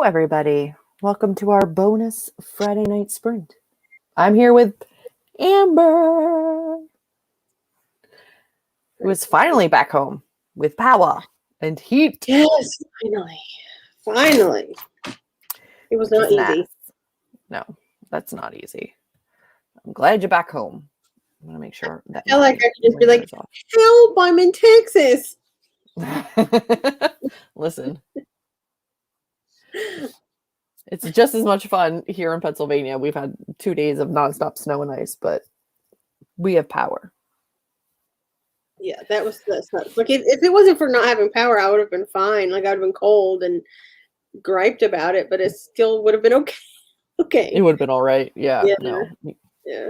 everybody. Welcome to our bonus Friday night sprint. I'm here with Amber, who is finally back home with power and heat. Yes, finally. It was not easy. Nice. No, that's not easy. I'm glad you're back home. I'm gonna make sure that I feel like I could just be like, help, I'm in Texas. Listen, it's just as much fun here in Pennsylvania. We've had 2 days of nonstop snow and ice, but we have power. Yeah, that's nuts. Like if it wasn't for not having power, I would have been fine. Like I'd have been cold and griped about it, but it still would have been okay. Okay. It would have been all right. Yeah. No. Yeah.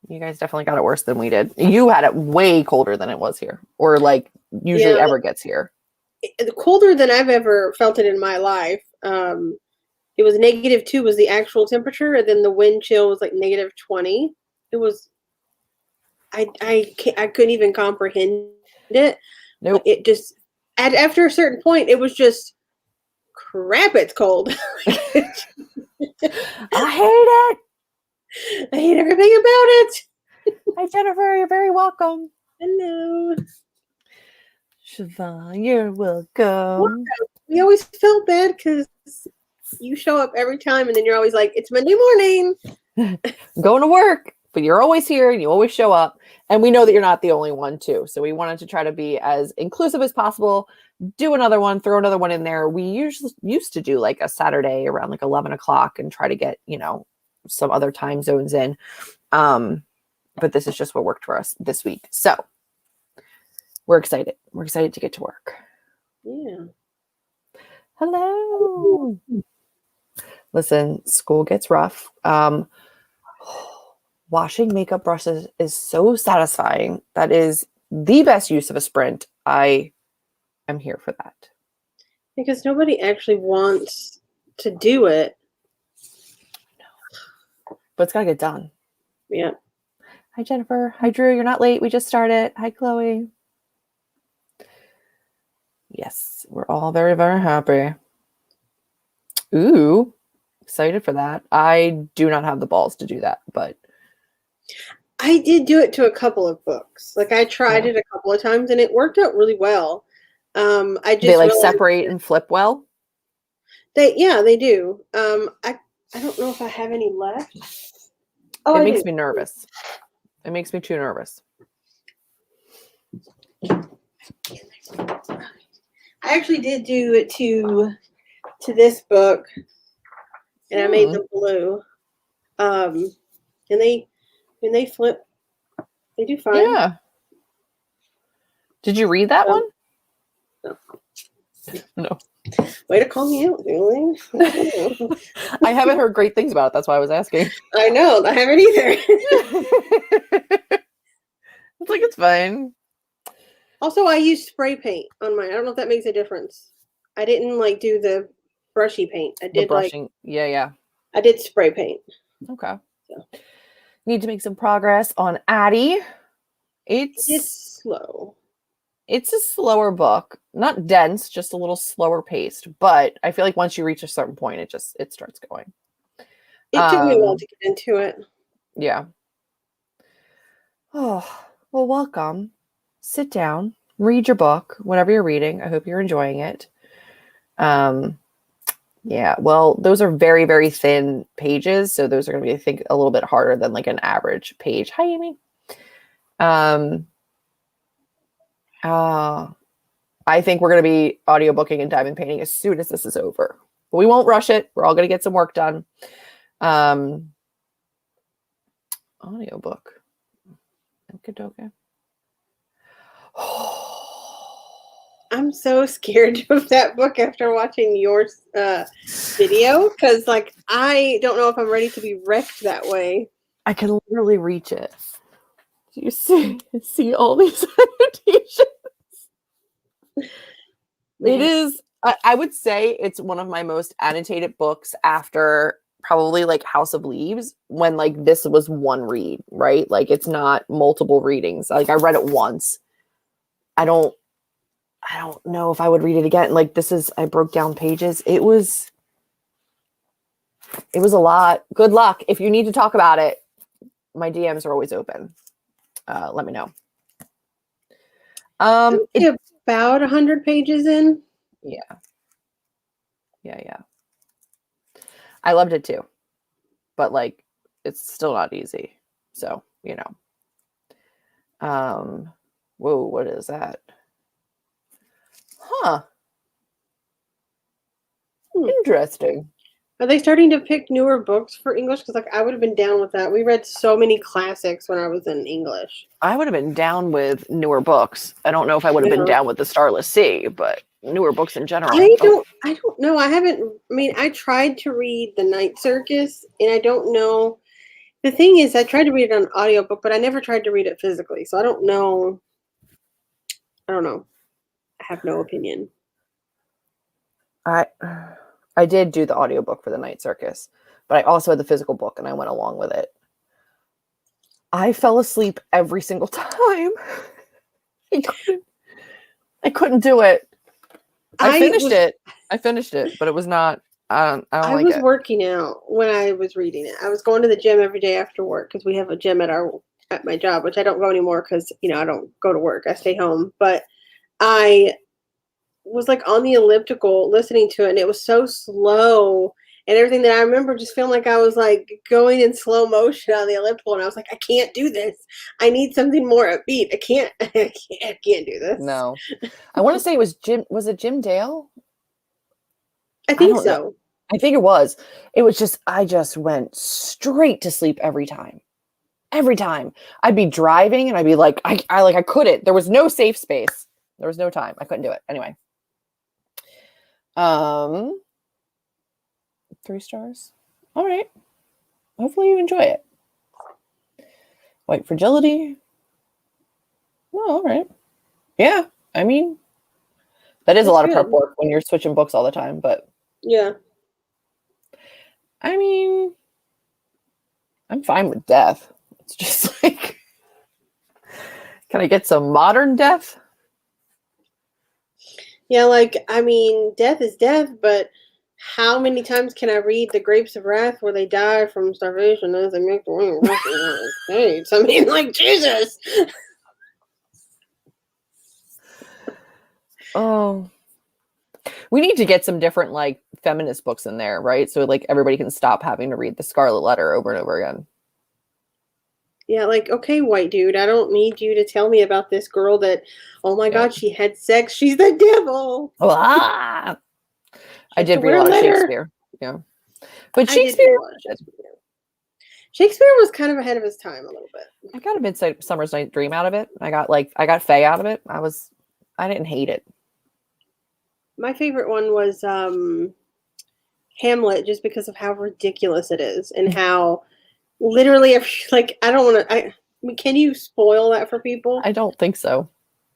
You guys definitely got it worse than we did. You had it way colder than it was here, or like usually ever gets here. Colder than I've ever felt it in my life. It was -2 was the actual temperature, and then the wind chill was like -20. It was. I couldn't even comprehend it. Nope. It just after a certain point, it was just crap. It's cold. I hate it. I hate everything about it. Hi, Jennifer. You're very welcome. Hello. Siobhan, you're welcome. We always felt bad because you show up every time and then you're always like, it's Monday morning. I'm going to work, but you're always here and you always show up. And we know that you're not the only one, too. So we wanted to try to be as inclusive as possible. Do another one, throw another one in there. We usually used to do like a Saturday around like 11 o'clock and try to get, some other time zones in. But this is just what worked for us this week. So we're excited. We're excited to get to work. Yeah. Hello. Listen, school gets rough. Washing makeup brushes is so satisfying. That is the best use of a sprint. I am here for that. Because nobody actually wants to do it. But it's got to get done. Yeah. Hi, Jennifer. Hi, Drew. You're not late. We just started. Hi, Chloe. Yes, we're all very, very happy. Ooh, excited for that. I do not have the balls to do that, but I did do it to a couple of books. Like I tried it a couple of times and it worked out really well. They like separate and flip well. They do. I don't know if I have any left. Oh, it makes me nervous. It makes me too nervous. I actually did do it to this book, and I made them blue. And when they flip, they do fine. Yeah. Did you read that one? No. Way to call me out, Julie. I haven't heard great things about it. That's why I was asking. I know. I haven't either. It's like, it's fine. Also, I used spray paint on mine. I don't know if that makes a difference. I didn't do the brushy paint. I did the brushing. Yeah. I did spray paint. Okay. So. Need to make some progress on Addie. It's slow. It's a slower book, not dense, just a little slower paced. But I feel like once you reach a certain point, it starts going. It took me a while to get into it. Yeah. Oh, well, welcome. Sit down, read your book, whatever you're reading. I hope you're enjoying it. Yeah, well, those are very, very thin pages. So those are going to be, I think, a little bit harder than like an average page. Hi, Amy. I think we're going to be audiobooking and diamond painting as soon as this is over. But we won't rush it. We're all going to get some work done. Audiobook. Okay. I'm so scared of that book after watching your video because, I don't know if I'm ready to be wrecked that way. I can literally reach it. Do you see all these annotations? It is. I would say it's one of my most annotated books after probably House of Leaves, when this was one read, right? It's not multiple readings. I read it once. I don't know if I would read it again. I broke down pages. It was It was a lot. Good luck. If you need to talk about it, my DMs are always open. Let me know. About 100 pages in. Yeah. I loved it too, but like, it's still not easy. So, whoa, what is that? Huh. Interesting. Are they starting to pick newer books for English? Because I would have been down with that. We read so many classics when I was in English. I would have been down with newer books. I don't know if I would have been down with The Starless Sea, but newer books in general. I don't know. I tried to read The Night Circus, and I don't know. The thing is, I tried to read it on audiobook, but I never tried to read it physically. So I don't know. I have no opinion. I did do the audiobook for The Night Circus, but I also had the physical book and I went along with it. I fell asleep every single time. I couldn't do it. I finished it, but it was not. I was working out when I was reading it. I was going to the gym every day after work because we have a gym at my job, which I don't go anymore because I don't go to work. I stay home. But I was like on the elliptical listening to it, and it was so slow and everything that I remember just feeling like I was like going in slow motion on the elliptical, and I was like, I can't do this. I need something more upbeat. I can't do this. No. I want to say it was Jim. Was it Jim Dale? I think so. Know. I think it was. It was just, I just went straight to sleep every time. Every time. I'd be driving and I'd be like, I couldn't. There was no safe space. There was no time. I couldn't do it. Anyway. 3 stars. All right. Hopefully you enjoy it. White Fragility. Oh, all right. Yeah. I mean, that is a lot of prep work when you're switching books all the time, but yeah. I mean, I'm fine with death. It's just like, can I get some modern death? Yeah, death is death, but how many times can I read The Grapes of Wrath where they die from starvation as they make the way of the States? I mean, like, Jesus. Oh. We need to get some different, like, feminist books in there, right? So, like, everybody can stop having to read The Scarlet Letter over and over again. Yeah, like, okay, white dude, I don't need you to tell me about this girl that, oh my God, she had sex. She's the devil. I did read a lot of Shakespeare. Yeah. But Shakespeare was kind of ahead of his time a little bit. I got a Midsummer's Night Dream out of it. I got Faye out of it. I didn't hate it. My favorite one was Hamlet, just because of how ridiculous it is and how literally, I don't want to. Can you spoil that for people? I don't think so.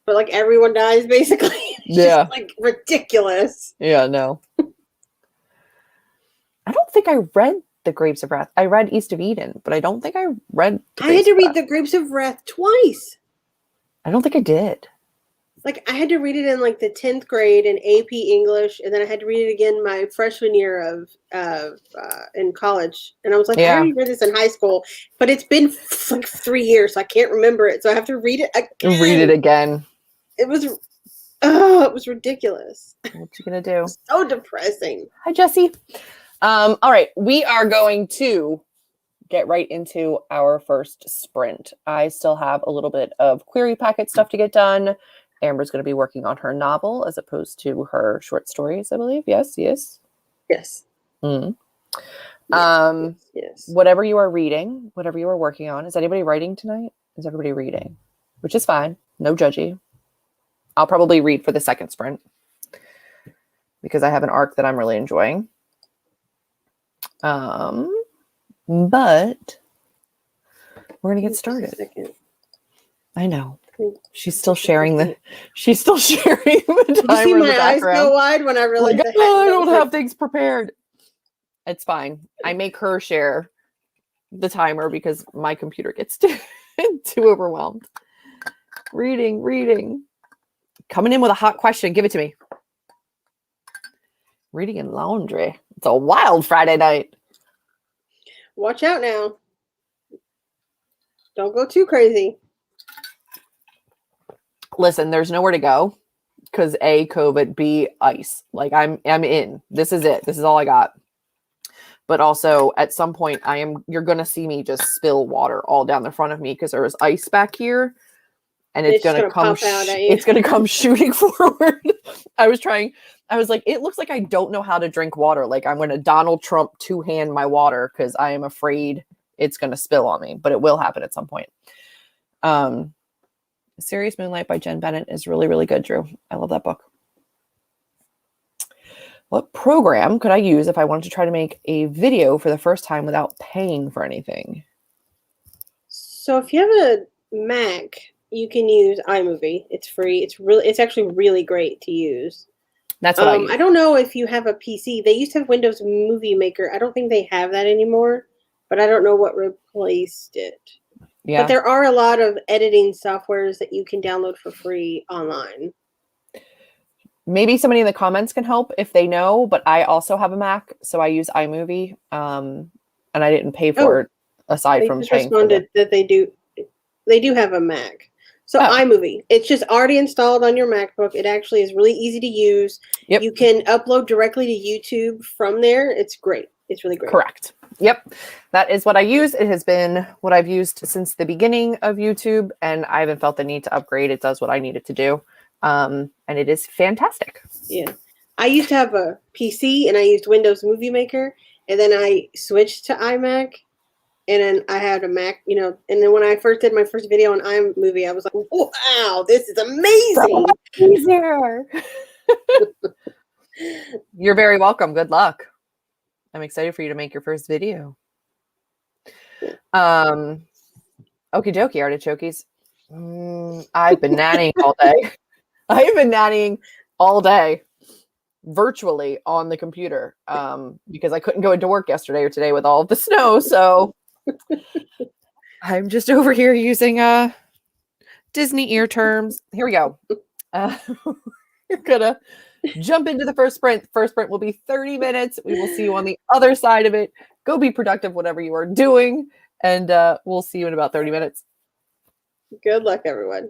But like everyone dies, basically. It's just, like, ridiculous. Yeah, no. I don't think I read The Grapes of Wrath. I read East of Eden, but I don't think I read. I had to read The Grapes of Wrath twice. I don't think I did. Like, I had to read it in like the 10th grade in AP English, and then I had to read it again my freshman year of in college. And I was like, I already read this in high school, but it's been like 3 years, so I can't remember it. So I have to read it again. Read it again. It was ridiculous. What you gonna do? So depressing. Hi, Jesse. All right, we are going to get right into our first sprint. I still have a little bit of query packet stuff to get done. Amber's going to be working on her novel as opposed to her short stories, I believe. Yes. Mm-hmm. Yes. Whatever you are reading, whatever you are working on. Is anybody writing tonight? Is everybody reading? Which is fine. No judgy. I'll probably read for the second sprint because I have an arc that I'm really enjoying. But we're going to get started. I know. She's still sharing the timer. Did you see my eyes go wide when I realized I don't have things prepared. It's fine. I make her share the timer because my computer gets too overwhelmed. Reading. Coming in with a hot question. Give it to me. Reading and laundry. It's a wild Friday night. Watch out now. Don't go too crazy. Listen, there's nowhere to go because A, COVID, B, ice. Like I'm in. This is it. This is all I got. But also at some point you're gonna see me just spill water all down the front of me because there was ice back here. And it's just gonna come pop out at you. it's gonna come shooting forward. I was like, it looks like I don't know how to drink water. Like I'm gonna Donald Trump two-hand my water because I am afraid it's gonna spill on me, but it will happen at some point. Serious Moonlight by Jen Bennett is really, really good, Drew. I love that book. What program could I use if I wanted to try to make a video for the first time without paying for anything? So if you have a Mac, you can use iMovie. It's free. It's actually really great to use. That's what I use. I don't know if you have a PC. They used to have Windows Movie Maker. I don't think they have that anymore, but I don't know what replaced it. Yeah. But there are a lot of editing softwares that you can download for free online. Maybe somebody in the comments can help if they know, but I also have a Mac, so I use iMovie, and I didn't pay for it aside from just paying responded that they do have a Mac. So iMovie, it's just already installed on your MacBook. It actually is really easy to use. Yep. You can upload directly to YouTube from there. It's great. It's really great. Correct. Yep. That is what I use. It has been what I've used since the beginning of YouTube, and I haven't felt the need to upgrade. It does what I need it to do. And it is fantastic. Yeah. I used to have a PC and I used Windows Movie Maker, and then I switched to iMac, and then I had a Mac, and then when I first did my first video on iMovie, I was like, wow, this is amazing. Easier. You're very welcome. Good luck. I'm excited for you to make your first video. Okie dokie, artichokes. I've been nannying all day. I have been nannying all day, virtually on the computer, because I couldn't go into work yesterday or today with all of the snow. So I'm just over here using Disney ear terms. Here we go. We're gonna jump into the first sprint. First sprint will be 30 minutes. We will see you on the other side of it. Go be productive, whatever you are doing, and we'll see you in about 30 minutes. Good luck, everyone.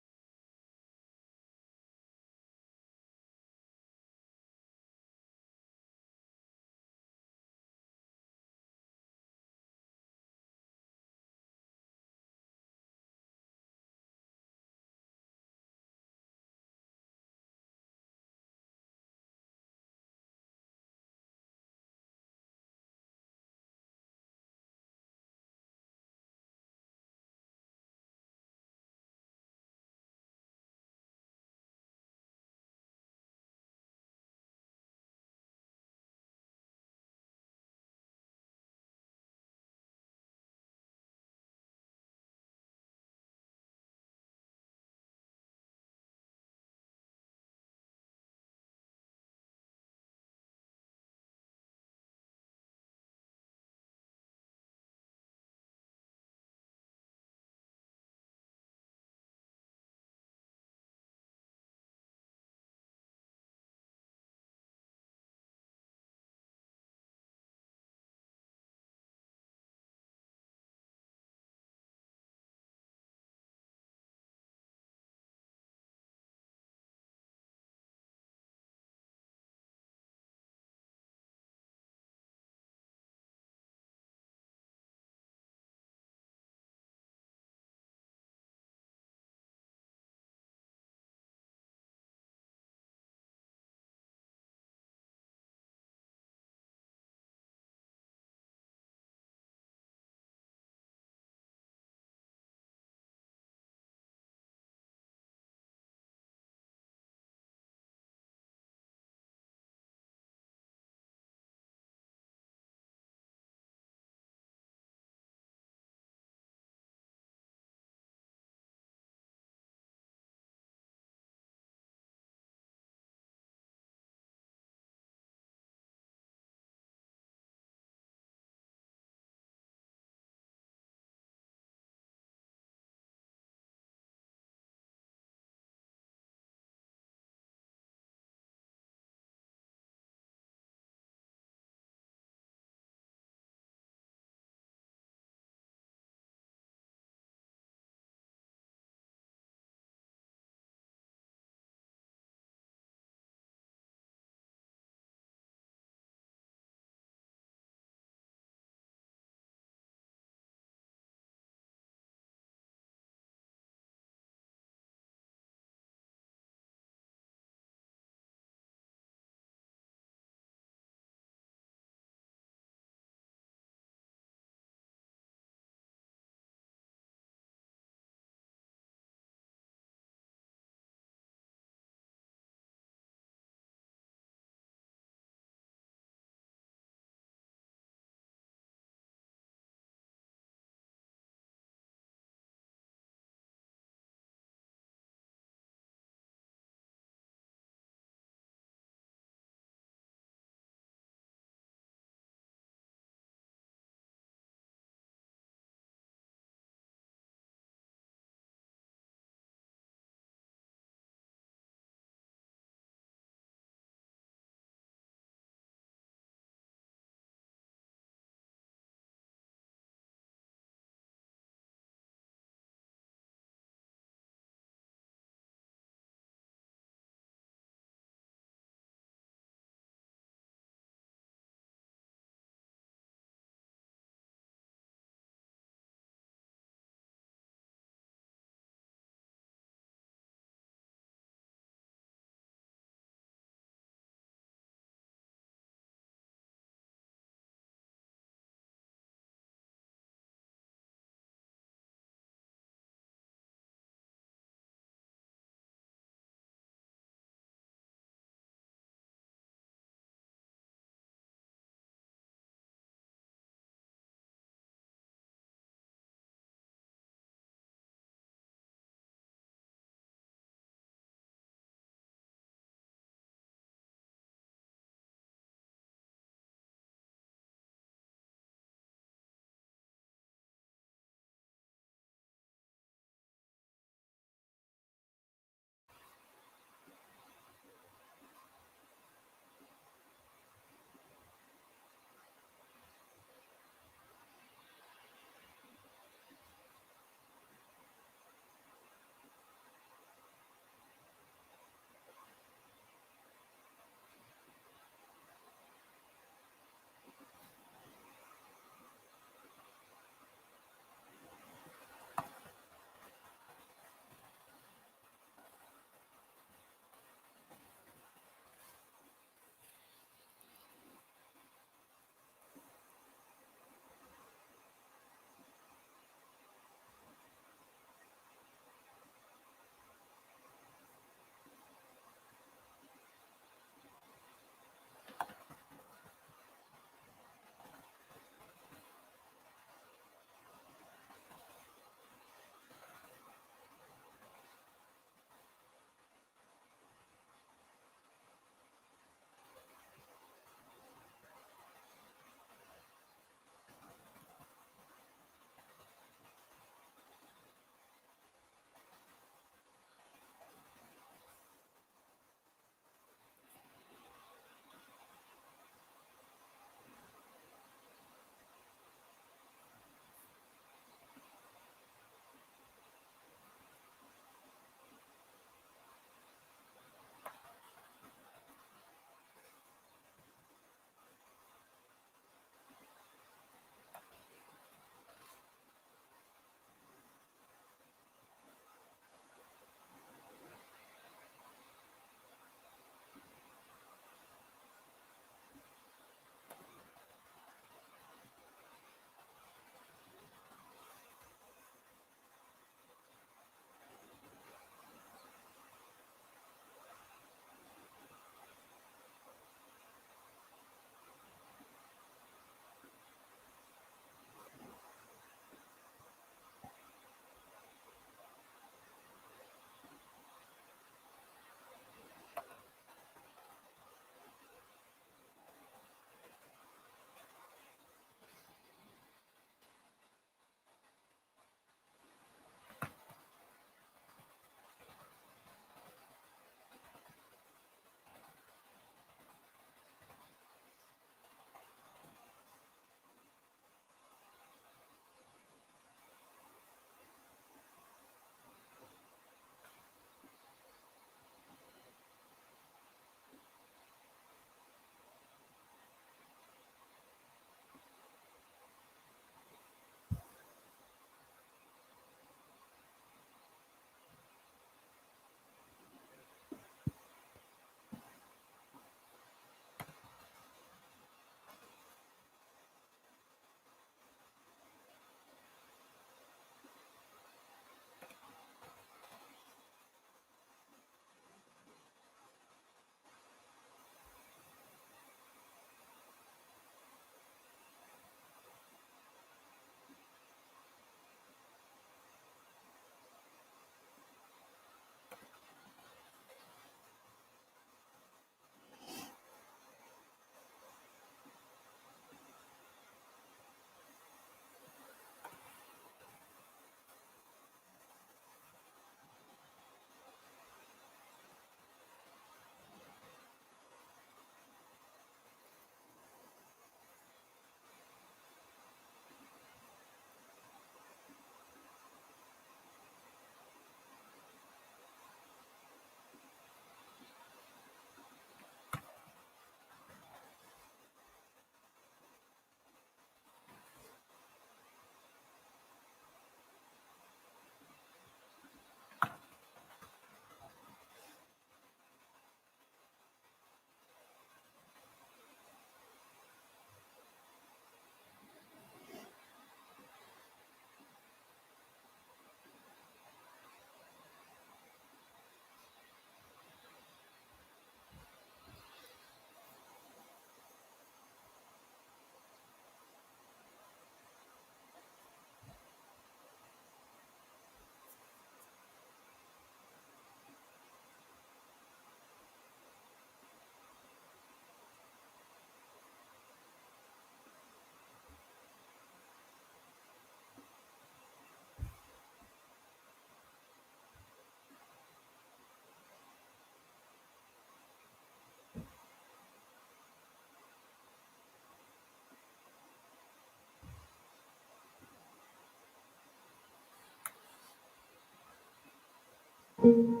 Hello,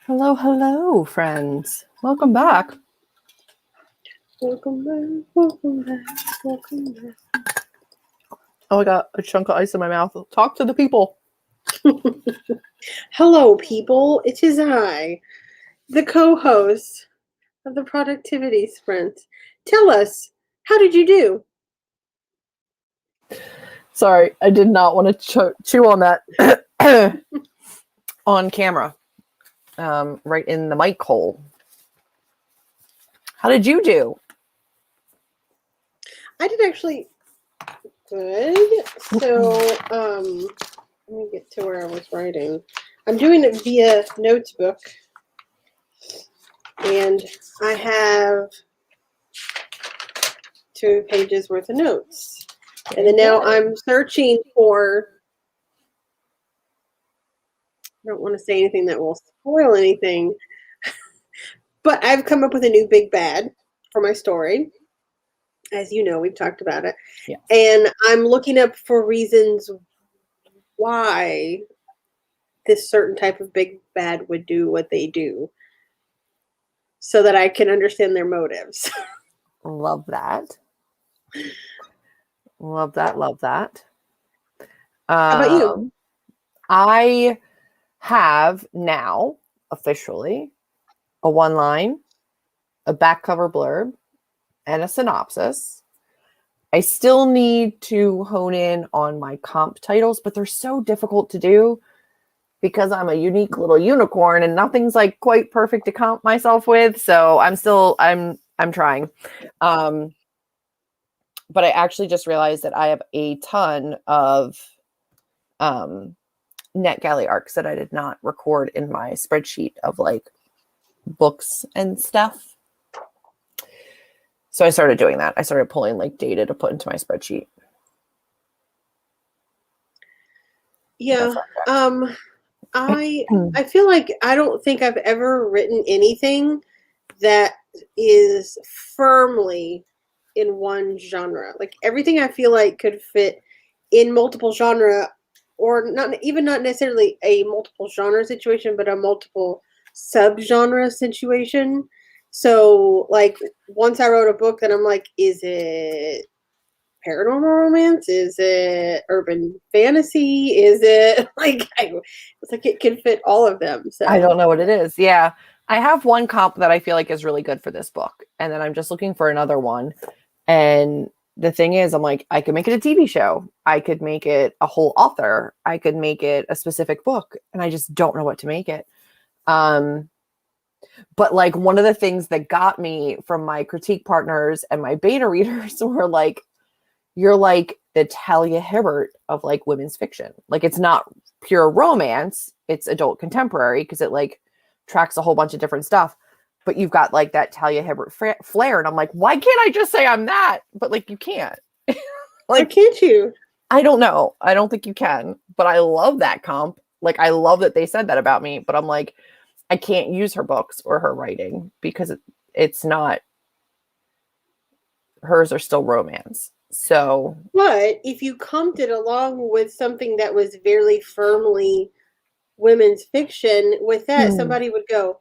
hello, friends. Welcome back. Welcome back, welcome back, welcome back. Oh, I got a chunk of ice in my mouth. Talk to the people. Hello, people. It is I, the co-host of the Productivity Sprint. Tell us, how did you do? Sorry, I did not want to chew on that on camera, right in the mic hole. How did you do? I did actually good. So, let me get to where I was writing. I'm doing it via notebook, and I have 2 pages worth of notes. And then now I'm searching for, I don't want to say anything that will spoil anything, but I've come up with a new big bad for my story. As you know, we've talked about it. Yeah. And I'm looking up for reasons why this certain type of big bad would do what they do, so that I can understand their motives. Love that. Love that. Love that. How about you? I have now officially a 1-line, a back cover blurb, and a synopsis. I still need to hone in on my comp titles, but they're so difficult to do because I'm a unique little unicorn and nothing's like quite perfect to comp myself with. So I'm trying. But I actually just realized that I have a ton of NetGalley arcs that I did not record in my spreadsheet of like books and stuff. So I started doing that. I started pulling like data to put into my spreadsheet. Yeah. I feel like I don't think I've ever written anything that is firmly in one genre. Like everything I feel like could fit in multiple genre, or not necessarily a multiple genre situation, but a multiple subgenre situation. So like once I wrote a book that I'm like, is it paranormal romance? Is it urban fantasy? Is it like it's like it can fit all of them. So I don't know what it is. Yeah. I have one comp that I feel like is really good for this book. And then I'm just looking for another one. And the thing is, I'm like, I could make it a TV show. I could make it a whole author. I could make it a specific book. And I just don't know what to make it. But like one of the things that got me from my critique partners and my beta readers were like, you're like the Talia Hibbert of like women's fiction. Like it's not pure romance. It's adult contemporary because it like tracks a whole bunch of different stuff. But you've got like that Talia Hibbert flair. And I'm like, why can't I just say I'm that? But like, you can't. Like, why can't you? I don't know. I don't think you can. But I love that comp. Like, I love that they said that about me. But I'm like, I can't use her books or her writing because it's not, hers are still romance. So, but if you comped it along with something that was very firmly women's fiction, with that, somebody would go,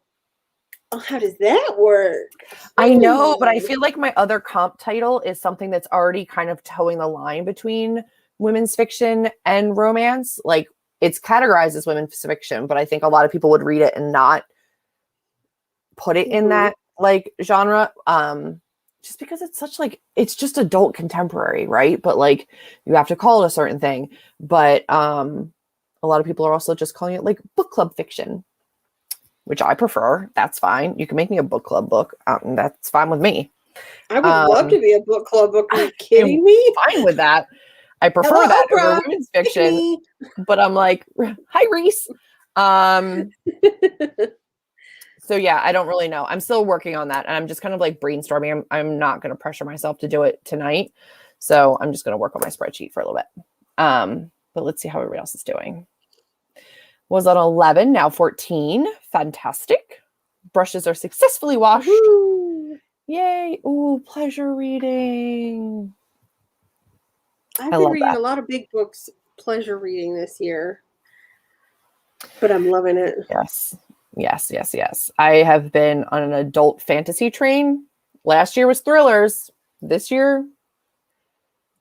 oh, how does that work? I know, but I feel like my other comp title is something that's already kind of towing the line between women's fiction and romance. Like it's categorized as women's fiction, but I think a lot of people would read it and not put it in that like genre. Just because it's such like, it's just adult contemporary, right? But like you have to call it a certain thing. But a lot of people are also just calling it like book club fiction, which I prefer. That's fine. You can make me a book club book. That's fine with me. I would love to be a book club book. Are you kidding me? Fine with that. I prefer Hello, that Oprah. over women's fiction. But I'm like, hi, Reese. So yeah, I don't really know. I'm still working on that. And I'm just kind of like brainstorming. I'm not going to pressure myself to do it tonight. So I'm just going to work on my spreadsheet for a little bit. But let's see how everybody else is doing. Was on 11, now 14. Fantastic. Brushes are successfully washed. Woo-hoo. Yay. Ooh, pleasure reading. I've I been love reading that. a lot of big books, pleasure reading this year, but I'm loving it. Yes. Yes, yes, yes. I have been on an adult fantasy train. Last year was thrillers. This year,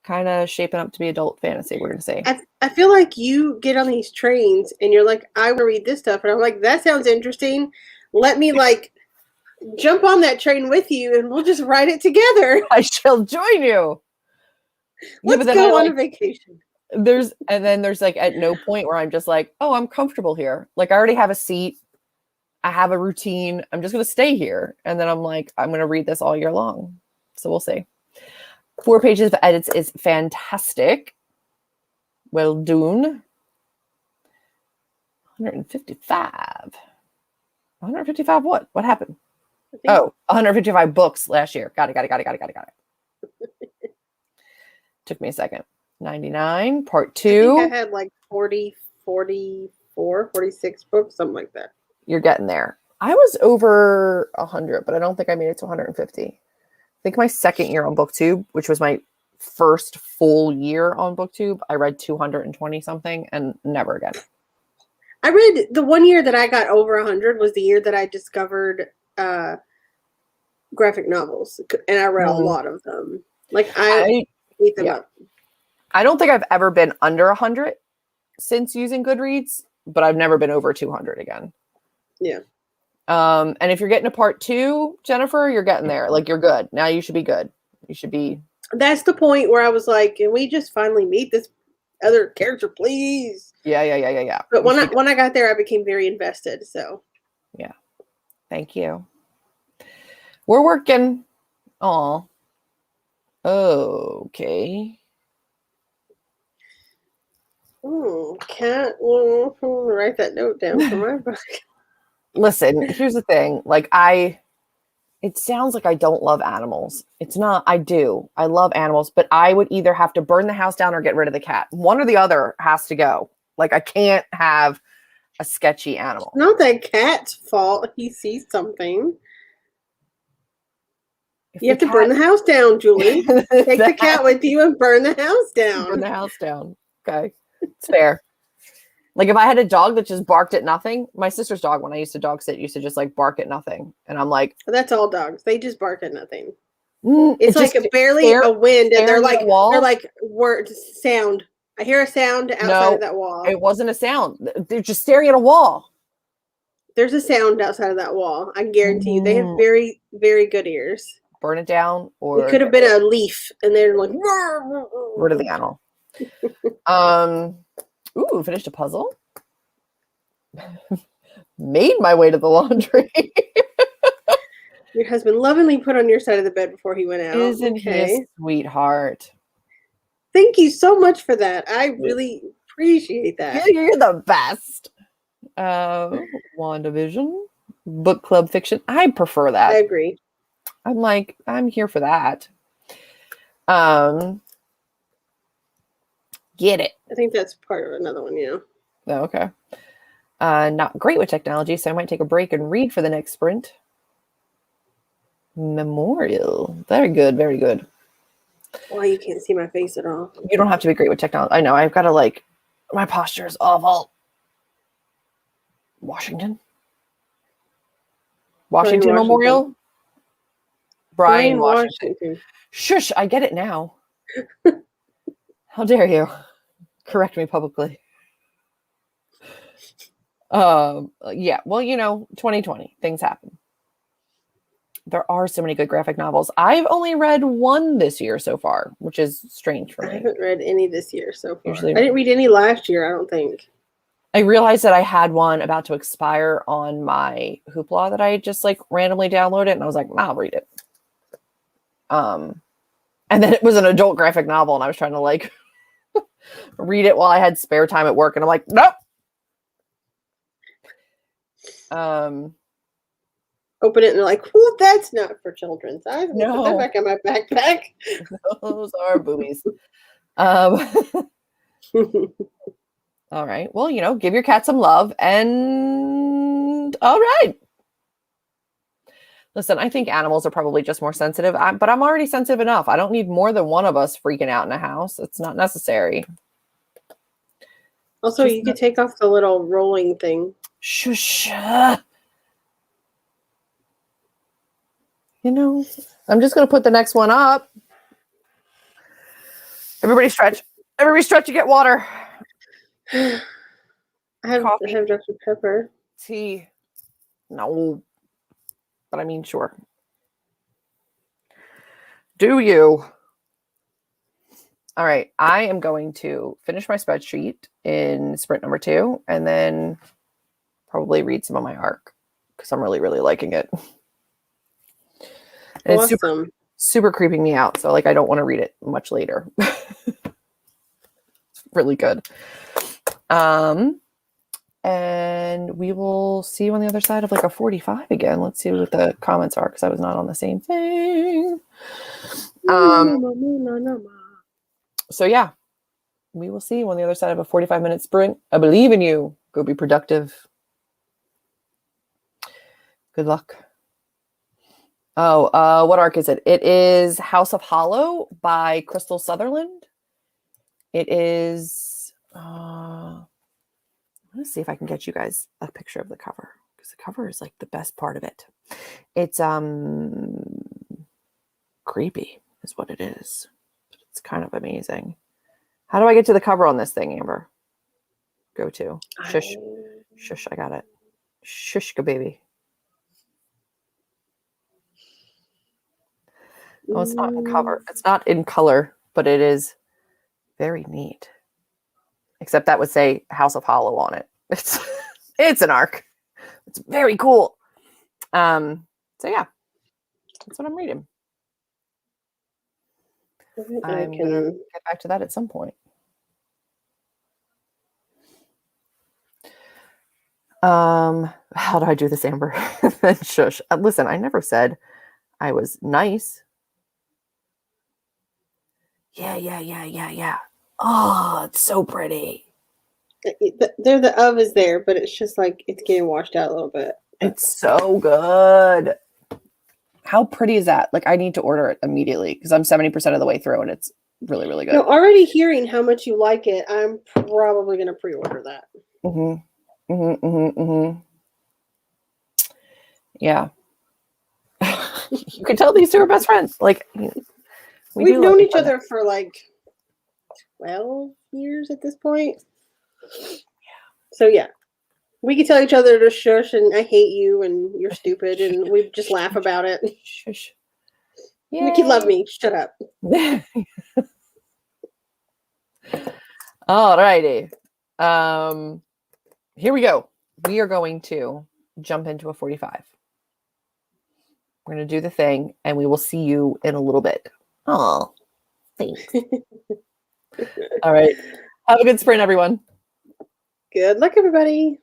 kind of shaping up to be adult fantasy, we're going to say. I feel like you get on these trains and you're like, I want to read this stuff. And I'm like, that sounds interesting. Let me like jump on that train with you and we'll just ride it together. I shall join you. Yeah, but Let's then I go on like a vacation. there's like at no point where I'm just like, oh, I'm comfortable here. Like I already have a seat. I have a routine. I'm just going to stay here. And then I'm like, I'm going to read this all year long. So we'll see. 4 pages of edits is fantastic. Well done. 155. 155 what? What happened? Oh, 155 books last year. Got it. Took me a second. 99, part 2. I think I had like 40, 44, 46 books, something like that. You're getting there. I was over 100, but I don't think I made it to 150. I think my second year on BookTube, which was my first full year on BookTube, I read 220 something and never again. I read the one year that I got over 100 was the year that I discovered graphic novels, and I read a lot of them. Like I ate them up. I don't think I've ever been under 100 since using Goodreads, but I've never been over 200 again. Yeah. And if you're getting to part 2, Jennifer, you're getting there. Like you're good. Now you should be good. You should be. That's the point where I was like, can we just finally meet this other character, please? Yeah. But when I got there, I became very invested. So yeah. Thank you. We're working. Aw. Okay. Can't write that note down for my book. Listen, here's the thing. Like it sounds like I don't love animals. It's not. I do. I love animals, but I would either have to burn the house down or get rid of the cat. One or the other has to go. Like I can't have a sketchy animal. It's not that cat's fault. He sees something. You have to burn the house down, Julie. Take the cat with you and burn the house down. Burn the house down. Okay. It's fair. Like if I had a dog that just barked at nothing, my sister's dog, when I used to dog sit, used to just like bark at nothing. And I'm like, that's all dogs. They just bark at nothing. It's like barely a wind and they're like word sound. I hear a sound outside of that wall. It wasn't a sound. They're just staring at a wall. There's a sound outside of that wall. I guarantee you. They have very, very good ears. Burn it down, or it could have been a leaf, and they're like rid of the animal. Ooh, finished a puzzle. Made my way to the laundry. Your husband lovingly put on your side of the bed before he went out. Isn't he a sweetheart? Thank you so much for that. I really appreciate that. Yeah, you're the best. WandaVision, book club fiction. I prefer that. I agree. I'm here for that. Get it. I think that's part of another one, yeah. Oh, okay. Not great with technology, so I might take a break and read for the next sprint. Memorial. Very good, very good. Why you can't see my face at all? You don't have to be great with technology. I know. I've got to my posture is awful. Washington Memorial. Brian Washington. Shush, I get it now. How dare you correct me publicly? Yeah, well, 2020, things happen. There are so many good graphic novels. I've only read one this year so far, which is strange for me. I haven't read any this year so far. I didn't read any last year, I don't think. I realized that I had one about to expire on my Hoopla that I just randomly downloaded, and I was like, I'll read it. And then it was an adult graphic novel, and I was trying to read it while I had spare time at work, and I'm like, nope. Open it and they're like, well, that's not for children's eyes. No. Put that back in my backpack. Those are boobies. All right. Well, give your cat some love, and all right. Listen, I think animals are probably just more sensitive, but I'm already sensitive enough. I don't need more than one of us freaking out in a house. It's not necessary. Also, Just you could take off the little rolling thing. shush. You know, I'm just going to put the next one up. Everybody stretch. Everybody stretch to get water. I have Coffee, Dr. Pepper. tea. No, but I mean, sure. Do you? All right. I am going to finish my spreadsheet in sprint number 2 and then probably read some of my arc because I'm really, really liking it. And Awesome. it's super creeping me out. So like, I don't want to read it much later. It's really good. And we will see you on the other side of like a 45 again. Let's see what the comments are because I was not on the same thing. So yeah, we will see you on the other side of a 45-minute sprint. I believe in you. Go be productive. Good luck. Oh, what arc is it? It is House of Hollow by Crystal Sutherland. It is. Let's see if I can get you guys a picture of the cover because the cover is like the best part of it. It's creepy is what it is. It's kind of amazing. How do I get to the cover on this thing, Amber? Go to shush. Shush, I got it. Shushka baby. Oh, it's not in cover. It's not in color, but it is very neat. Except that would say House of Hollow on it. It's an arc. It's very cool. So yeah, that's what I'm reading. I'm gonna get back to that at some point. How do I do this, Amber? Shush. Listen, I never said I was nice. Yeah. Oh, it's so pretty. There, the of is there, but it's just like it's getting washed out a little bit. It's so good. How pretty is that? Like, I need to order it immediately because I'm 70% of the way through and it's really, really good. No, already hearing how much you like it, I'm probably going to pre-order that. Yeah. You can tell these two are best friends. Like, we've known each other for like 12 years at this point. Yeah. So yeah, we can tell each other to shush and I hate you and you're stupid and we just laugh about it. Shush. Nikki, love me. Shut up. All righty. Here we go. We are going to jump into a 45. We're going to do the thing, and we will see you in a little bit. Oh, thanks. All right. Have a good sprint, everyone. Good luck, everybody.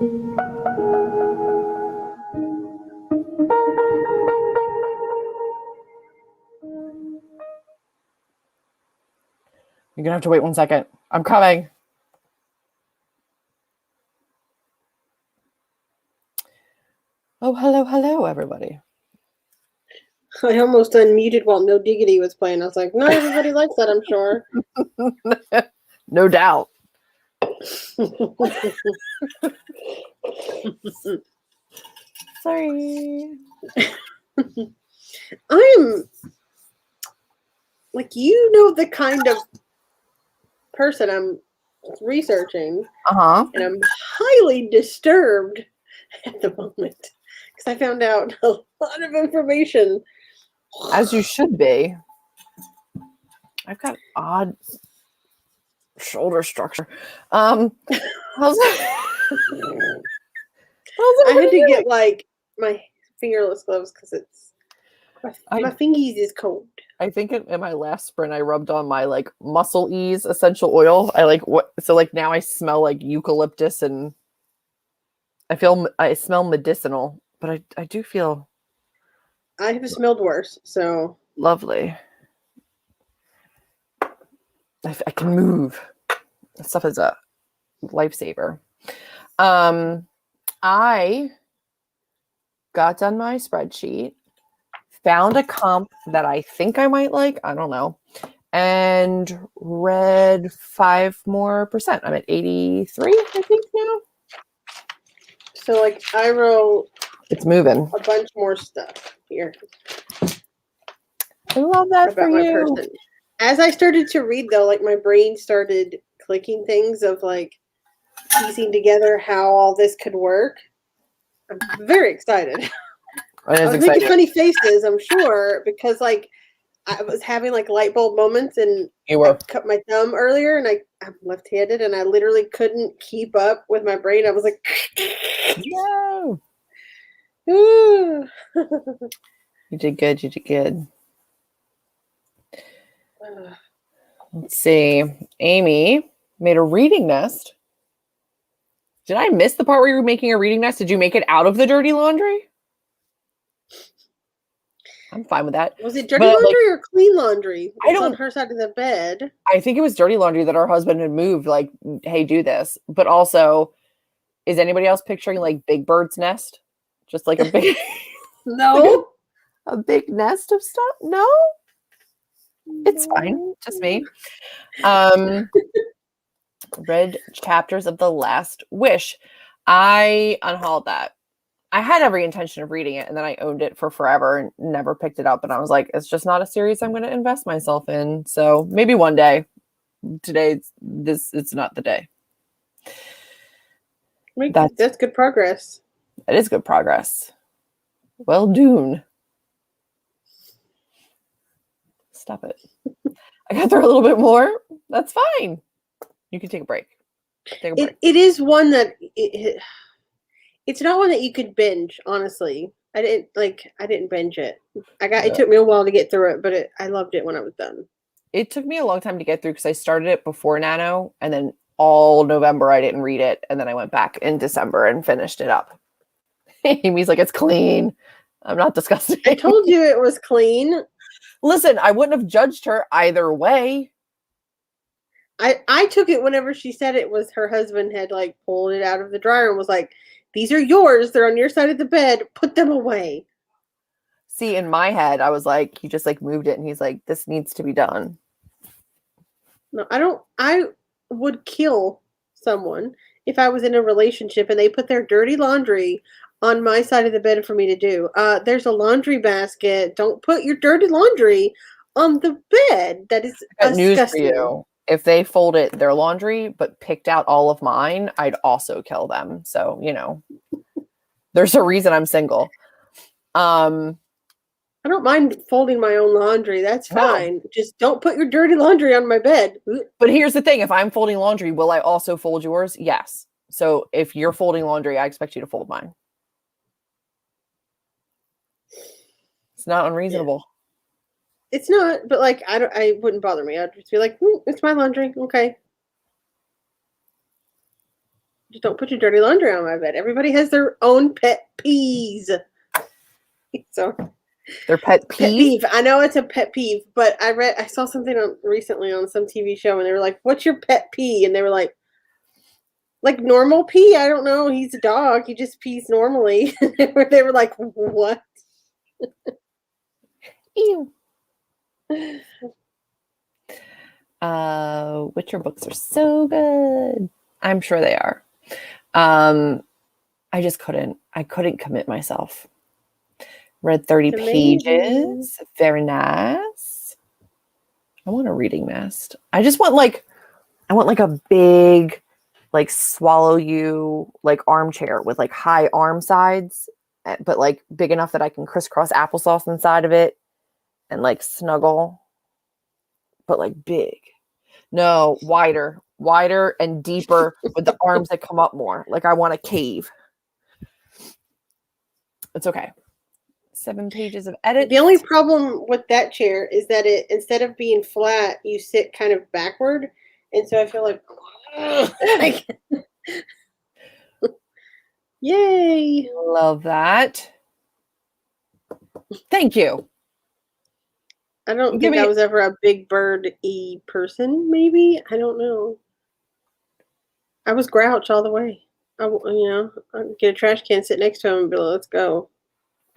You're gonna have to wait 1 second. I'm coming. Oh, hello, everybody. I almost unmuted while No Diggity was playing. I was like, not everybody likes that, I'm sure. No doubt. Sorry. I'm like, you know, the kind of person I'm researching, and I'm highly disturbed at the moment because I found out a lot of information. As you should be. I've got odd shoulder structure. How's I had to get like my fingerless gloves because it's my fingies is cold. I think in my last sprint I rubbed on my like Muscle Ease essential oil. I like what so like now I smell like eucalyptus and I smell medicinal, but I do feel I have smelled worse, so lovely. I can move. This stuff is a lifesaver. I got done my spreadsheet, found a comp that I think I might like. I don't know. And read 5 more %. I'm at 83, I think now. So like I wrote it's moving. A bunch more stuff here. I love that for you. Person. As I started to read though, like my brain started clicking things of like piecing together how all this could work. I'm very excited. I was making funny faces, I'm sure, because like I was having like light bulb moments, and I cut my thumb earlier, and I'm left-handed, and I literally couldn't keep up with my brain. I was like, no. You did good. You did good. Let's see. Amy made a reading nest. Did I miss the part where you were making a reading nest? Did you make it out of the dirty laundry? I'm fine with that. Was it dirty laundry or clean laundry? It's on her side of the bed. I think it was dirty laundry that her husband had moved, like, hey, do this. But also, is anybody else picturing like Big Bird's nest? Just like a big no. Like a big nest of stuff? No. It's fine. Just me. Read chapters of The Last Wish. I unhauled that. I had every intention of reading it, and then I owned it for forever and never picked it up. And I was like, it's just not a series I'm going to invest myself in. So maybe one day. Today, it's not the day. That's good progress. It is good progress. Well, Dune. Stop it. I got through a little bit more. That's fine. You can take a break. Take a break. It is one that it's not one that you could binge, honestly. I didn't binge it. It took me a while to get through it, but I loved it when I was done. It took me a long time to get through because I started it before Nano, and then all November I didn't read it, and then I went back in December and finished it up. Amy's like, it's clean. I'm not disgusting. I told you it was clean. Listen, I wouldn't have judged her either way. I took it whenever she said it was her husband had like pulled it out of the dryer and was like, these are yours. They're on your side of the bed. Put them away. See, in my head, I was like, he just like moved it, and he's like, this needs to be done. No, I don't. I would kill someone if I was in a relationship and they put their dirty laundry on my side of the bed for me to do. There's a laundry basket. Don't put your dirty laundry on the bed. That is disgusting. News for you. If they folded their laundry but picked out all of mine, I'd also kill them. So, there's a reason I'm single. I don't mind folding my own laundry. That's fine. No. Just don't put your dirty laundry on my bed. But here's the thing. If I'm folding laundry, will I also fold yours? Yes. So if you're folding laundry, I expect you to fold mine. It's not unreasonable. Yeah. It's not, but like, I wouldn't bother me. I'd just be like, it's my laundry. Okay. Just don't put your dirty laundry on my bed. Everybody has their own pet peeves. So Their pet pet peeve? peeve. I know it's a pet peeve, but I saw something recently on some TV show, and they were like, "What's your pet pee?" And they were like normal pee. I don't know. He's a dog. He just pees normally. They were like, "What?" Ew. Witcher books are so good. I'm sure they are. I just couldn't. I couldn't commit myself. Read 30 pages. Very nice. I want a reading nest. I want like a big, like swallow you like armchair with like high arm sides, but like big enough that I can crisscross applesauce inside of it and like snuggle, but like big. No, wider and deeper with the arms that come up more. Like I want a cave. It's okay. 7 pages of edits. The only problem with that chair is that it, instead of being flat, you sit kind of backward, and so I feel like, yay! Love that. Thank you. I don't think I was ever a big bird-y person. Maybe, I don't know. I was grouch all the way. I'd get a trash can, sit next to him, and be like, "Let's go."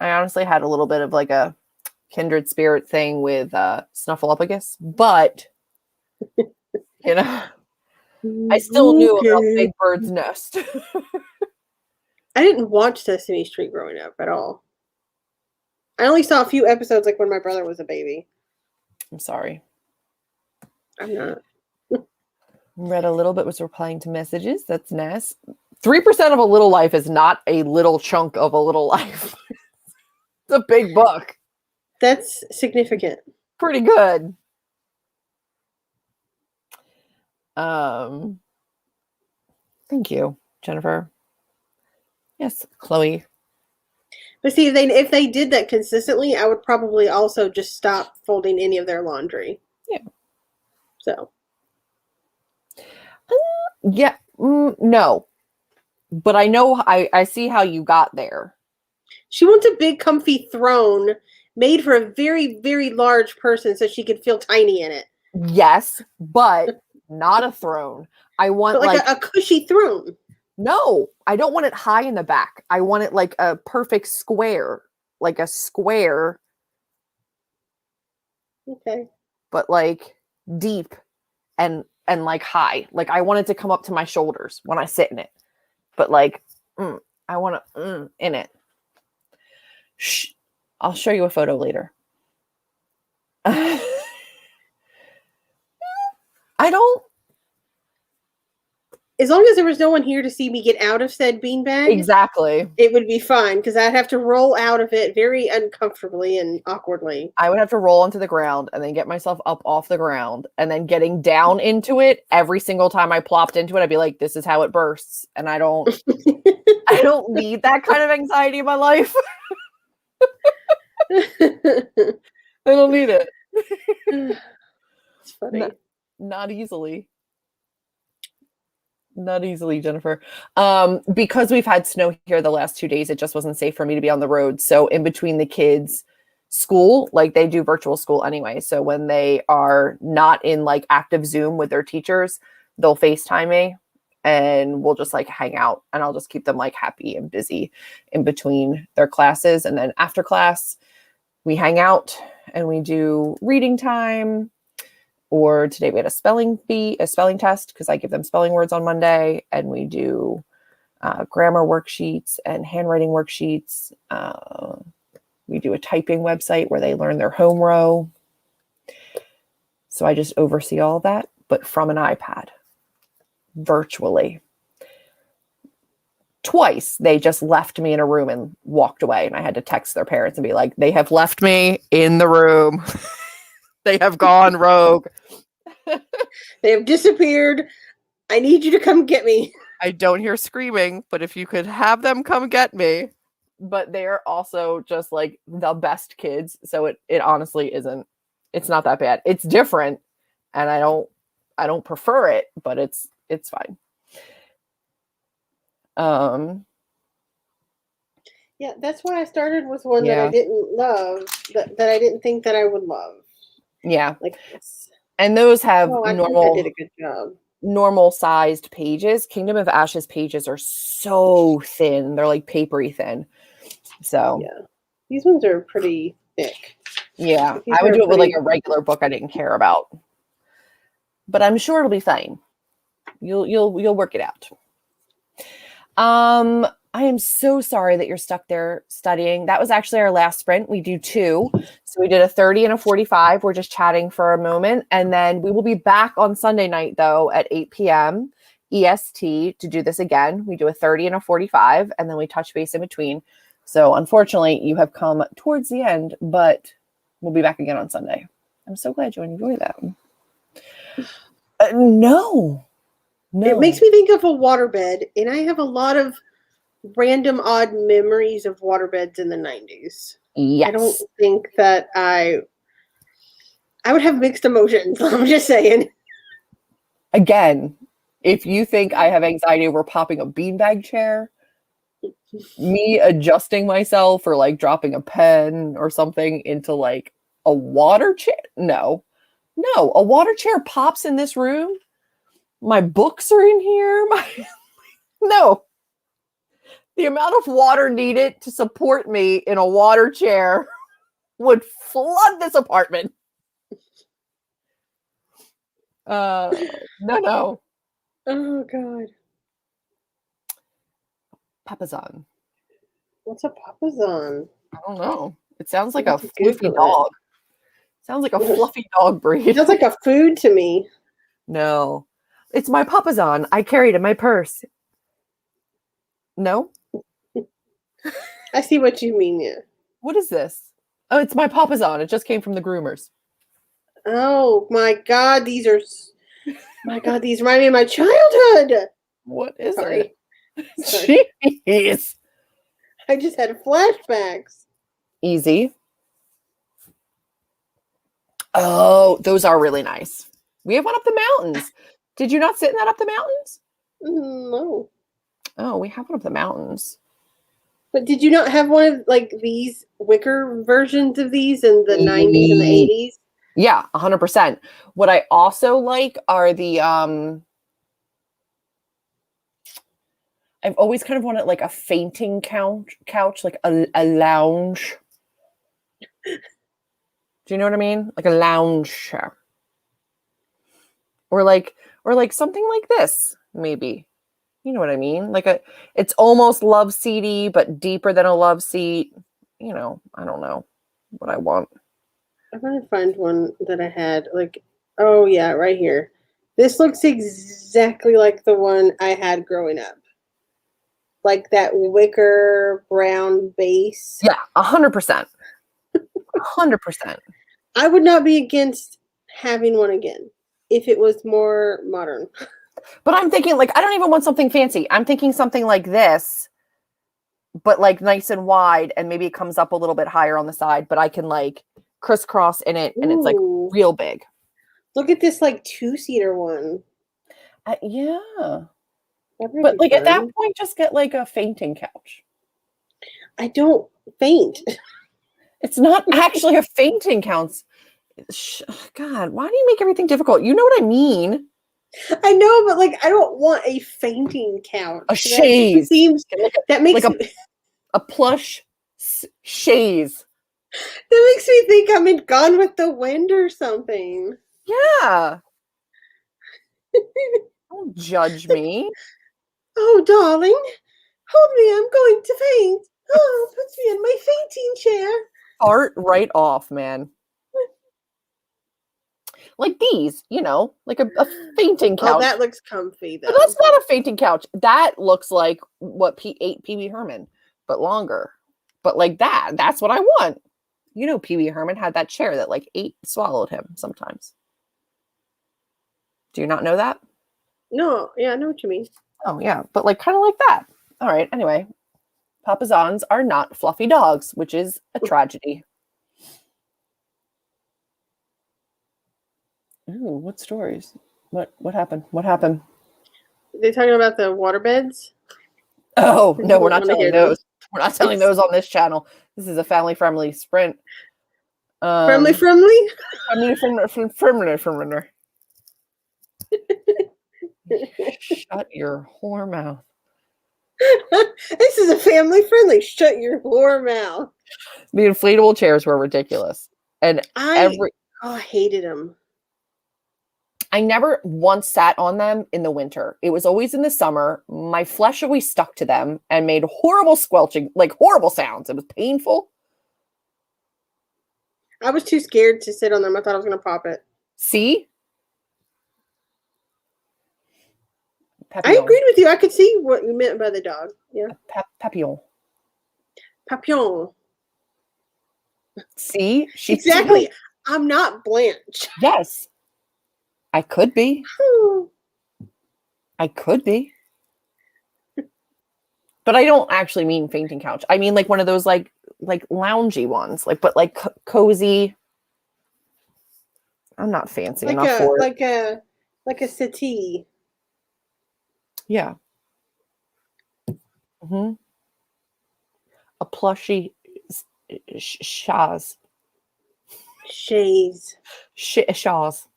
I honestly had a little bit of like a kindred spirit thing with Snuffleupagus, but you know, I still knew about Big Bird's Nest. I didn't watch Sesame Street growing up at all. I only saw a few episodes, like when my brother was a baby. I'm sorry. I'm not. Read a little bit, was replying to messages. That's nice. 3% of a little life is not a little chunk of a little life. It's a big book. That's significant. Pretty good. Thank you, Jennifer. Yes, Chloe. But see, if they did that consistently, I would probably also just stop folding any of their laundry. Yeah. So. Yeah. No. But I know, I see how you got there. She wants a big, comfy throne made for a very, very large person so she could feel tiny in it. Yes, but not a throne. I want like a cushy throne. No, I don't want it high in the back. I want it like a perfect square, like a square. Okay. But like deep and like high. Like I want it to come up to my shoulders when I sit in it. But like, I want to in it. Shh. I'll show you a photo later. I don't. As long as there was no one here to see me get out of said beanbag, exactly, it would be fine because I'd have to roll out of it very uncomfortably and awkwardly. I would have to roll onto the ground and then get myself up off the ground and then getting down into it every single time I plopped into it. I'd be like, "This is how it bursts," and I don't need that kind of anxiety in my life. I don't need it. It's funny. Not easily. Not easily, Jennifer. Because we've had snow here the last 2 days, it just wasn't safe for me to be on the road. So in between the kids' school, like they do virtual school anyway. So when they are not in like active Zoom with their teachers, they'll FaceTime me and we'll just like hang out and I'll just keep them like happy and busy in between their classes. And then after class, we hang out and we do reading time. Or today we had a spelling test because I give them spelling words on Monday, and we do grammar worksheets and handwriting worksheets. We do a typing website where they learn their home row. So I just oversee all of that, but from an iPad, virtually. Twice they just left me in a room and walked away, and I had to text their parents and be like, "They have left me in the room." They have gone rogue. They have disappeared. I need you to come get me. I don't hear screaming, but if you could have them come get me. But they're also just like the best kids. So it honestly isn't. It's not that bad. It's different, and I don't prefer it, but it's fine. Um, Yeah, that's why I started with one that I yeah, didn't love, that I didn't think that I would love. yeah. Like this. And those have Oh, I think I did a normal good job. normal sized pages. Kingdom of Ashes pages are so thin. They're like papery thin. So Yeah. These ones are pretty thick. yeah, These I would are do it with like pretty. a regular book I didn't care about. But I'm sure it'll be fine. You'll work it out. I am so sorry that you're stuck there studying. That was actually our last sprint. We do two. So we did a 30 and a 45. We're just chatting for a moment. And then we will be back on Sunday night, though, at 8 p.m. EST to do this again. We do a 30 and a 45, and then we touch base in between. So unfortunately, you have come towards the end, but we'll be back again on Sunday. I'm so glad you enjoyed that. No. It No. makes me think of a waterbed, and I have a lot of random odd memories of waterbeds in the 90s. I don't Yes. think that I would have mixed emotions. I'm just saying. Again, if you think I have anxiety over popping a beanbag chair, me adjusting myself or like dropping a pen or something into like a water chair, no. No, a water chair pops in this room. My books are in here. No. The amount of water needed to support me in a water chair would flood this apartment. No. Oh God. Papazon. What's a papazon? I don't know. It sounds I like need a to fluffy Google it. dog. Sounds like a fluffy dog breed. Sounds like a food to me. No. It's my Papazon. I carry it in my purse. No? I see what you mean. Yeah. What is this? Oh, it's my Papazon. It just came from the groomers. Oh my God, my God, these remind me of my childhood. What is it? Sorry. Jeez. I just had flashbacks. Easy. Oh, those are really nice. We have one up the mountains. Did you not sit in that up the mountains? No. Oh, we have one up the mountains. But did you not have one of like these wicker versions of these in the 90s and the 80s? Yeah, 100%. What I also like are the I've always kind of wanted like a fainting couch, like a lounge. Do you know what I mean? Like a lounge chair. Or like something like this, maybe. You know what I mean? It's almost love seaty, but deeper than a love seat. You know, I don't know what I want. I'm gonna find one that I had. Like, oh yeah, right here. This looks exactly like the one I had growing up. Like that wicker brown base. Yeah, 100%. 100%. I would not be against having one again if it was more modern. But I'm thinking like I don't even want something fancy. I'm thinking something like this, but like nice and wide, and maybe it comes up a little bit higher on the side, but I can like crisscross in it and it's like Ooh, real big. look at this like two-seater one. Yeah. That might But be like at that fun. point, just get like a fainting couch. I don't faint. It's not actually a fainting couch. God, why do you make everything difficult? You know what I mean? I know, but like I don't want a fainting couch. A That chaise. seems that makes like a plush chaise. that makes me think I'm in Gone with the Wind or something. Yeah. Don't judge me. Oh, darling, hold me. I'm going to faint. Oh, puts me in my fainting chair. Fart right off, man. Like these, like a fainting couch. Oh, that looks comfy though. But that's not a fainting couch. That looks like what ate Pee Wee Herman, but longer. But like that's what I want. Pee Wee Herman had that chair that like swallowed him sometimes. Do you not know that? No, yeah, I know what you mean. Oh, yeah. But like kind of like that. All right. Anyway, Papazons are not fluffy dogs, which is a tragedy. Ooh, what stories? What happened? What happened? They're talking about the water beds. Oh, no, You we're won't not want to telling hear those. those. We're not telling those on this channel. This is a family-friendly sprint. Friendly. Family-friendly. Shut your whore mouth. This is a family friendly. Shut your whore mouth. The inflatable chairs were ridiculous. And I hated them. I never once sat on them in the winter. It was always in the summer. My flesh always stuck to them and made horrible squelching, like horrible sounds. It was painful. I was too scared to sit on them. I thought I was going to pop it. See? I agreed with you. I could see what you meant by the dog. Yeah. Papillon. Papillon. See? Exactly. I'm not Blanche. Yes. I could be. I could be. But I don't actually mean fainting couch. I mean like one of those like loungy ones, but cozy. I'm not fancy enough for it. Like a settee. Yeah. Mm-hmm. A plushy chaise. Chaise. Chaise.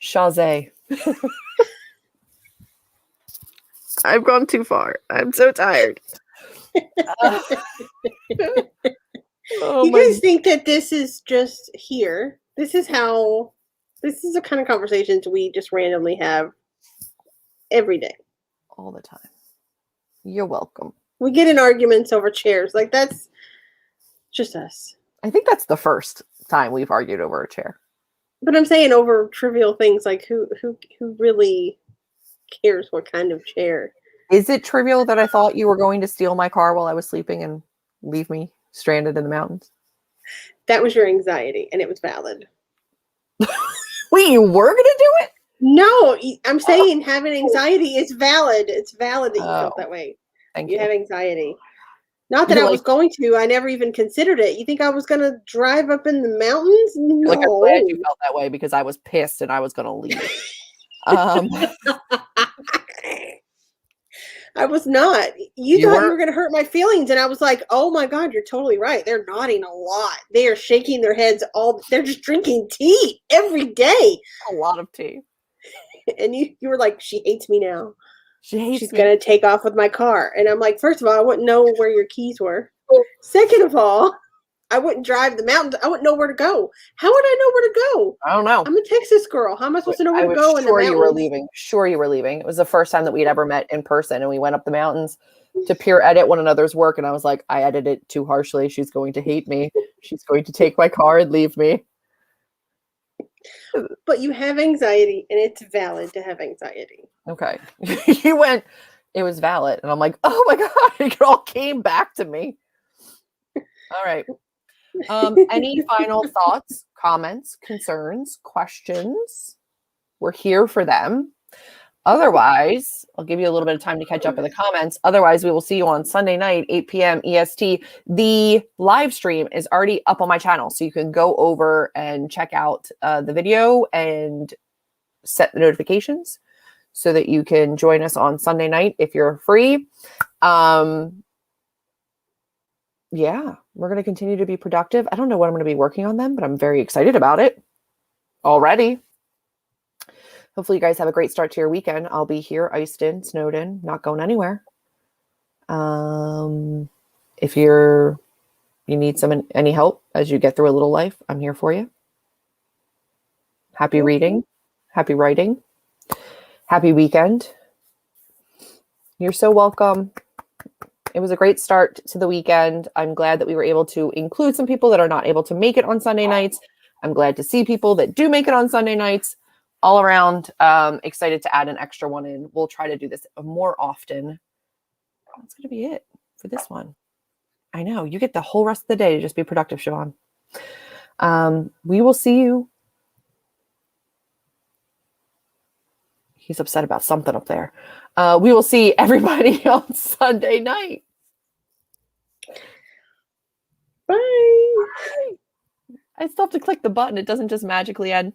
Chaise. I've gone too far. I'm so tired. You guys think that this is just here? This is the kind of conversations we just randomly have every day. All the time. You're welcome. We get in arguments over chairs. Like that's just us. I think that's the first time we've argued over a chair. But I'm saying over trivial things like who really cares what kind of chair. Is it trivial that I thought you were going to steal my car while I was sleeping and leave me stranded in the mountains? That was your anxiety, and it was valid. Wait, you were going to do it? No, I'm saying having anxiety is valid. It's valid that you felt that way. Thank you. You have anxiety. Not that I was going to. I never even considered it. You think I was going to drive up in the mountains? No. Like, I'm glad you felt that way because I was pissed and I was going to leave. I was not. You thought you were going to hurt my feelings, and I was like, "Oh my God, you're totally right. They're nodding a lot. They are shaking their heads they're just drinking tea every day. A lot of tea." And you were like, "She hates me now. She's going to take off with my car." And I'm like, first of all, I wouldn't know where your keys were. Second of all, I wouldn't drive the mountains. I wouldn't know where to go. How would I know where to go? I don't know. I'm a Texas girl. How am I supposed to know where to go? Sure you were leaving. Sure you were leaving. It was the first time that we'd ever met in person, and we went up the mountains to peer edit one another's work. And I was like, I edited it too harshly. She's going to hate me. She's going to take my car and leave me. But you have anxiety, and it's valid to have anxiety. Okay. You went, it was valid. And I'm like, oh my God, it all came back to me. All right. Any final thoughts, comments, concerns, questions? We're here for them. Otherwise, I'll give you a little bit of time to catch up in the comments. Otherwise, we will see you on Sunday night, 8 p.m. EST. The live stream is already up on my channel, so you can go over and check out the video and set the notifications so that you can join us on Sunday night if you're free. Yeah, we're going to continue to be productive. I don't know what I'm going to be working on them, but I'm very excited about it already. Hopefully you guys have a great start to your weekend. I'll be here, iced in, snowed in, not going anywhere. If you need any help as you get through a little life, I'm here for you. Happy reading, happy writing, happy weekend. You're so welcome. It was a great start to the weekend. I'm glad that we were able to include some people that are not able to make it on Sunday nights. I'm glad to see people that do make it on Sunday nights. All around, excited to add an extra one in. We'll try to do this more often. That's going to be it for this one. I know. You get the whole rest of the day to just be productive, Siobhan. We will see you. He's upset about something up there. We will see everybody on Sunday night. Bye. I still have to click the button. It doesn't just magically end.